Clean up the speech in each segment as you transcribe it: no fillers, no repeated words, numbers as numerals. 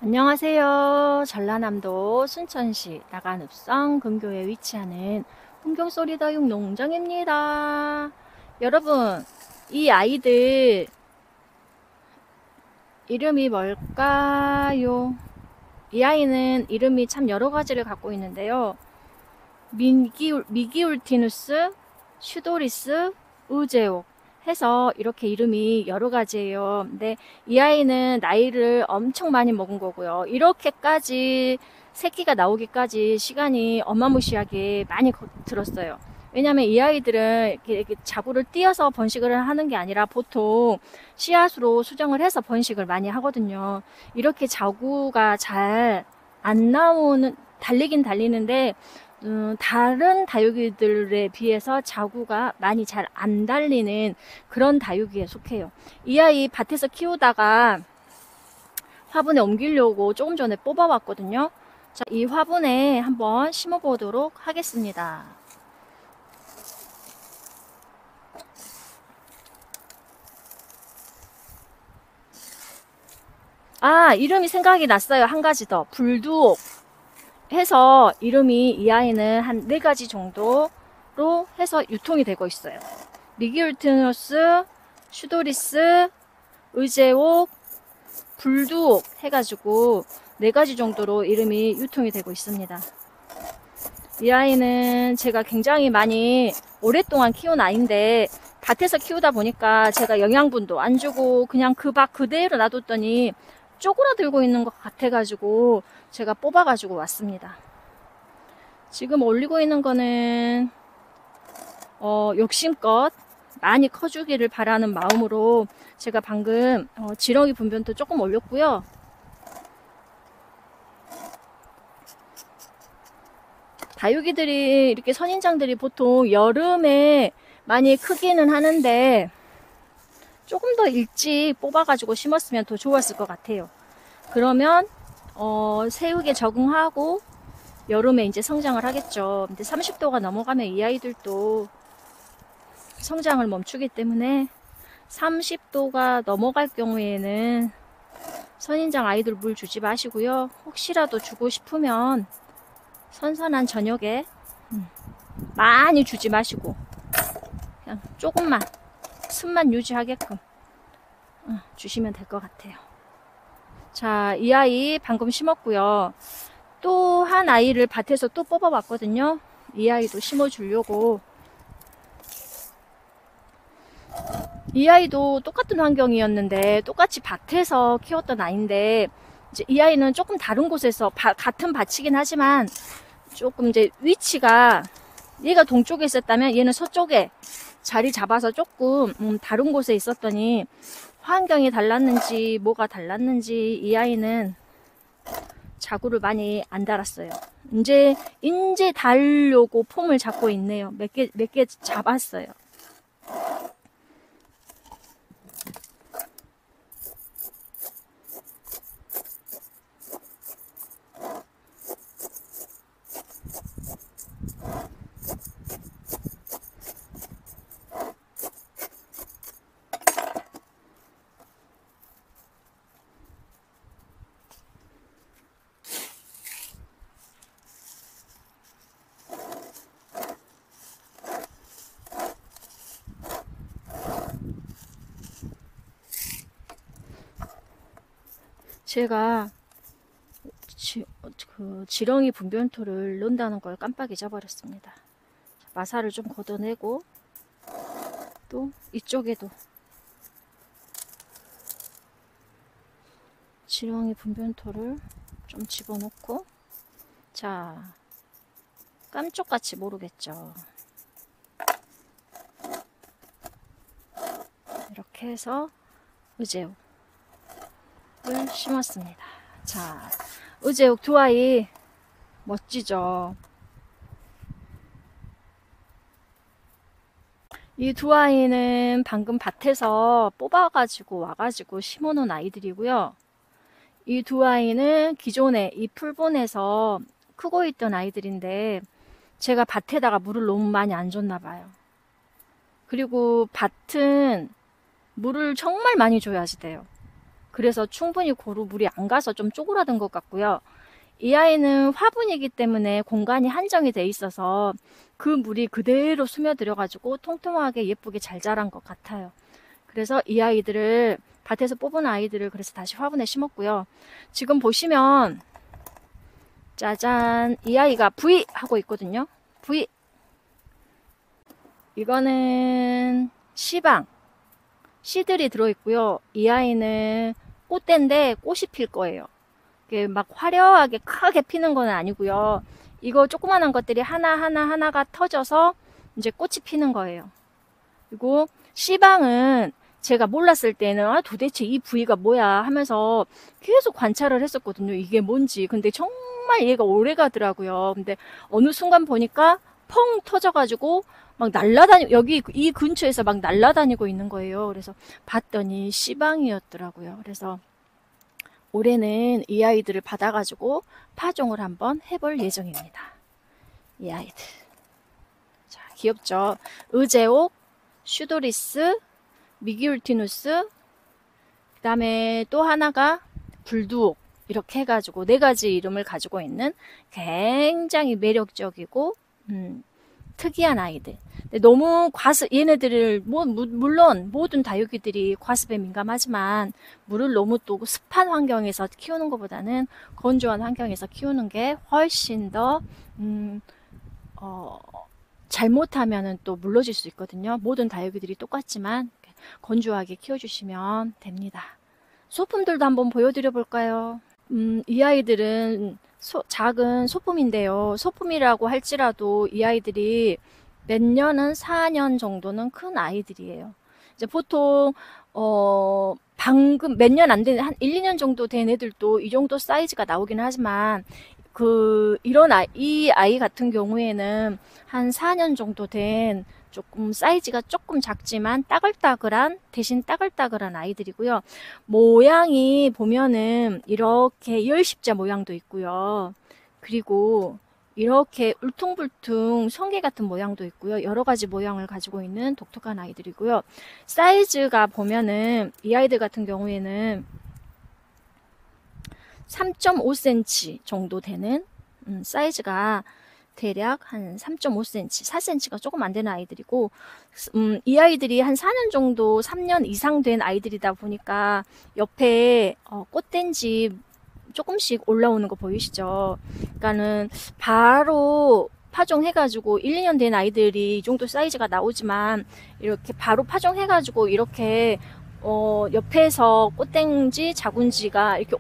안녕하세요. 전라남도 순천시 나간읍성 금교에 위치하는 풍경소리다육 농장입니다. 여러분, 이 아이들 이름이 뭘까요? 이 아이는 이름이 참 여러 가지를 갖고 있는데요. 미기울티누스, 슈도리스, 우제옥 해서 이렇게 이름이 여러 가지예요. 근데 이 아이는 나이를 엄청 많이 먹은 거고요. 이렇게까지 새끼가 나오기까지 시간이 어마무시하게 많이 들었어요. 왜냐면 이 아이들은 이렇게 자구를 띄어서 번식을 하는 게 아니라 보통 씨앗으로 수정을 해서 번식을 많이 하거든요. 이렇게 자구가 잘 안 나오는, 달리긴 달리는데 다른 다육이들에 비해서 자구가 많이 잘 안 달리는 그런 다육이에 속해요. 이 아이 밭에서 키우다가 화분에 옮기려고 조금 전에 뽑아왔거든요. 자, 이 화분에 한번 심어 보도록 하겠습니다. 아, 이름이 생각이 났어요. 한 가지 더. 불두옥 해서 이름이 이 아이는 한 4가지 정도로 해서 유통이 되고 있어요. 미기울티누스, 슈도리스, 의제옥, 불두옥 해가지고 4가지 정도로 이름이 유통이 되고 있습니다. 이 아이는 제가 굉장히 많이 오랫동안 키운 아이인데 밭에서 키우다 보니까 제가 영양분도 안 주고 그냥 그 밭 그대로 놔뒀더니 쪼그라들고 있는 것 같아가지고 제가 뽑아가지고 왔습니다. 지금 올리고 있는 거는 욕심껏 많이 커주기를 바라는 마음으로 제가 방금 지렁이 분변도 조금 올렸고요. 다육이들이 이렇게 선인장들이 보통 여름에 많이 크기는 하는데 조금 더 일찍 뽑아가지고 심었으면 더 좋았을 것 같아요. 그러면 새우에 적응하고 여름에 이제 성장을 하겠죠. 근데 30도가 넘어가면 이 아이들도 성장을 멈추기 때문에 30도가 넘어갈 경우에는 선인장 아이들 물 주지 마시고요. 혹시라도 주고 싶으면 선선한 저녁에 많이 주지 마시고 그냥 조금만 습만 유지하게끔 주시면 될 것 같아요. 자, 이 아이 방금 심었고요. 또 한 아이를 밭에서 또 뽑아봤거든요. 이 아이도 심어주려고. 이 아이도 똑같은 환경이었는데 똑같이 밭에서 키웠던 아이인데 이제 이 아이는 조금 다른 곳에서 같은 밭이긴 하지만 조금 이제 위치가 얘가 동쪽에 있었다면 얘는 서쪽에 자리 잡아서 조금 다른 곳에 있었더니 환경이 달랐는지 뭐가 달랐는지 이 아이는 자구를 많이 안 달았어요. 이제 달려고 폼을 잡고 있네요. 몇 개 잡았어요. 제가 지렁이 분변토를 넣는다는 걸 깜빡 잊어버렸습니다. 마사를 좀 걷어내고 또 이쪽에도 지렁이 분변토를 좀 집어넣고, 자, 깜쪽같이 모르겠죠. 이렇게 해서 의제옥을 심었습니다. 자, 의제옥 두 아이 멋지죠. 이 두 아이는 방금 밭에서 뽑아가지고 와가지고 심어놓은 아이들이고요. 이 두 아이는 기존에 이 풀본에서 크고 있던 아이들인데 제가 밭에다가 물을 너무 많이 안 줬나 봐요. 그리고 밭은 물을 정말 많이 줘야지 돼요. 그래서 충분히 고루 물이 안 가서 좀 쪼그라든 것 같고요. 이 아이는 화분이기 때문에 공간이 한정이 돼 있어서 그 물이 그대로 스며들어 가지고 통통하게 예쁘게 잘 자란 것 같아요. 그래서 이 아이들을 밭에서 뽑은 아이들을 그래서 다시 화분에 심었고요. 지금 보시면 짜잔, 이 아이가 V 하고 있거든요. V. 이거는 시방, 씨들이 들어있고요. 이 아이는 꽃대인데 꽃이 필 거예요. 이게 막 화려하게 크게 피는 건 아니고요. 이거 조그만한 것들이 하나가 터져서 이제 꽃이 피는 거예요. 그리고 씨방은 제가 몰랐을 때는 도대체 이 부위가 뭐야 하면서 계속 관찰을 했었거든요. 이게 뭔지. 근데 정말 얘가 오래 가더라고요. 근데 어느 순간 보니까 펑 터져가지고 막 여기 이 근처에서 막 날아다니고 있는 거예요. 그래서 봤더니 씨방이었더라고요. 그래서 올해는 이 아이들을 받아가지고 파종을 한번 해볼 예정입니다. 이 아이들. 자, 귀엽죠? 의제옥, 슈도리스, 미기울티누스, 그 다음에 또 하나가 불두옥. 이렇게 해가지고 4가지 이름을 가지고 있는 굉장히 매력적이고 특이한 아이들. 너무 얘네들을 물론 모든 다육이들이 과습에 민감하지만 물을 너무 또 습한 환경에서 키우는 것보다는 건조한 환경에서 키우는 게 훨씬 더 잘못하면은 또 물러질 수 있거든요. 모든 다육이들이 똑같지만 건조하게 키워주시면 됩니다. 소품들도 한번 보여드려 볼까요? 이 아이들은 작은 소품인데요. 소품이라고 할지라도 이 아이들이 몇 년은 4년 정도는 큰 아이들이에요. 이제 보통 방금 몇 년 안 된 한 1, 2년 정도 된 애들도 이 정도 사이즈가 나오긴 하지만 이 아이 같은 경우에는 한 4년 정도 된 조금 사이즈가 조금 작지만 대신 따글따글한 아이들이고요. 모양이 보면은 이렇게 열십자 모양도 있고요. 그리고 이렇게 울퉁불퉁 성게 같은 모양도 있고요. 여러 가지 모양을 가지고 있는 독특한 아이들이고요. 사이즈가 보면은 이 아이들 같은 경우에는 3.5cm 정도 되는 사이즈가 대략 한 3.5cm, 4cm가 조금 안 되는 아이들이고 이 아이들이 한 4년 정도, 3년 이상 된 아이들이다 보니까 옆에 꽃댄지 조금씩 올라오는 거 보이시죠? 그러니까는 바로 파종해가지고 1, 2년 된 아이들이 이 정도 사이즈가 나오지만 이렇게 바로 파종해가지고 이렇게 옆에서 꽃댕지, 자군지가 이렇게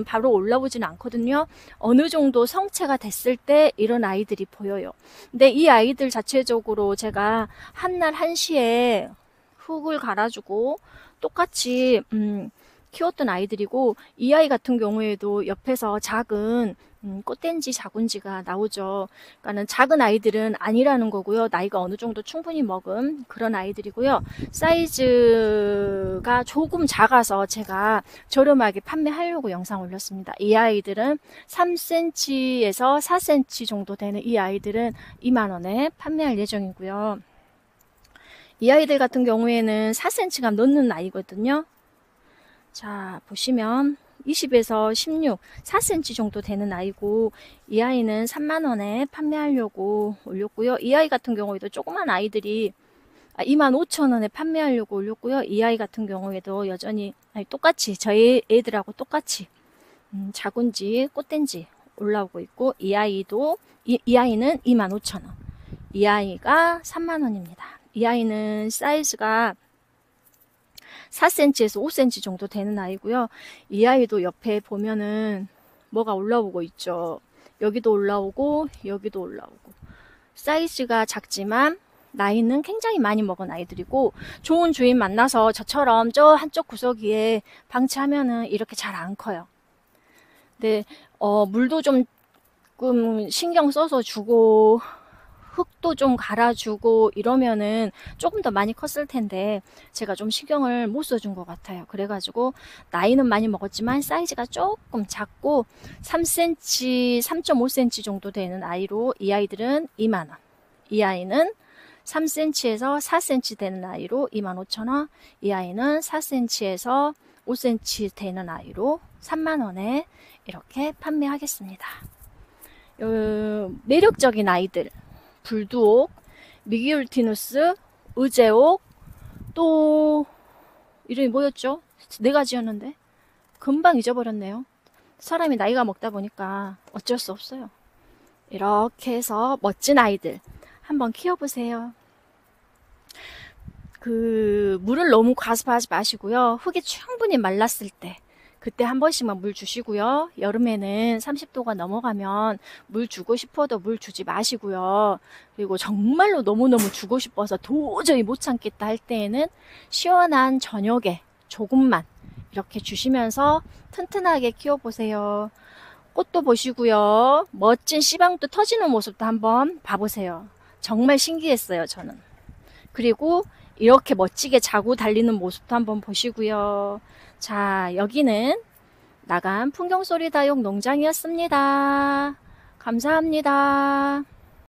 바로 올라오지는 않거든요. 어느 정도 성체가 됐을 때 이런 아이들이 보여요. 근데 이 아이들 자체적으로 제가 한날 한시에 흙을 갈아주고 똑같이 키웠던 아이들이고 이 아이 같은 경우에도 옆에서 작은 꽃댄지 자군지가 나오죠. 그러니까는 작은 아이들은 아니라는 거고요. 나이가 어느 정도 충분히 먹은 그런 아이들이고요. 사이즈가 조금 작아서 제가 저렴하게 판매하려고 영상 올렸습니다. 이 아이들은 3cm에서 4cm 정도 되는 이 아이들은 2만원에 판매할 예정이고요. 이 아이들 같은 경우에는 4cm가 넘는 아이거든요. 자, 보시면 20에서 16, 4cm 정도 되는 아이고 이 아이는 3만원에 판매하려고 올렸고요. 이 아이 같은 경우에도 조그만 아이들이 25,000원에 판매하려고 올렸고요. 이 아이 같은 경우에도 여전히 똑같이 저희 애들하고 똑같이 자군지, 꽃댄지 올라오고 있고 이 아이는 25,000원, 이 아이가 3만원입니다. 이 아이는 사이즈가 4cm에서 5cm 정도 되는 아이고요. 이 아이도 옆에 보면은 뭐가 올라오고 있죠. 여기도 올라오고 여기도 올라오고 사이즈가 작지만 나이는 굉장히 많이 먹은 아이들이고 좋은 주인 만나서 저처럼 저 한쪽 구석에 방치하면은 이렇게 잘 안 커요. 근데 물도 좀 신경 써서 주고 흙도 좀 갈아주고 이러면은 조금 더 많이 컸을 텐데 제가 좀 신경을 못 써준 것 같아요. 그래가지고 나이는 많이 먹었지만 사이즈가 조금 작고 3cm, 3.5cm 정도 되는 아이로 이 아이들은 2만원, 이 아이는 3cm에서 4cm 되는 아이로 25,000원, 이 아이는 4cm에서 5cm 되는 아이로 3만원에 이렇게 판매하겠습니다. 매력적인 아이들, 불두옥, 미기울티누스, 의제옥, 또 이름이 뭐였죠? 네 가지였는데 금방 잊어버렸네요. 사람이 나이가 먹다 보니까 어쩔 수 없어요. 이렇게 해서 멋진 아이들 한번 키워보세요. 물을 너무 과습하지 마시고요. 흙이 충분히 말랐을 때 그때 한 번씩만 물 주시고요. 여름에는 30도가 넘어가면 물 주고 싶어도 물 주지 마시고요. 그리고 정말로 너무너무 주고 싶어서 도저히 못 참겠다 할 때에는 시원한 저녁에 조금만 이렇게 주시면서 튼튼하게 키워보세요. 꽃도 보시고요. 멋진 씨방도 터지는 모습도 한번 봐보세요. 정말 신기했어요, 저는. 그리고 이렇게 멋지게 자고 달리는 모습도 한번 보시고요. 자, 여기는 나간 풍경소리 다육 농장이었습니다. 감사합니다.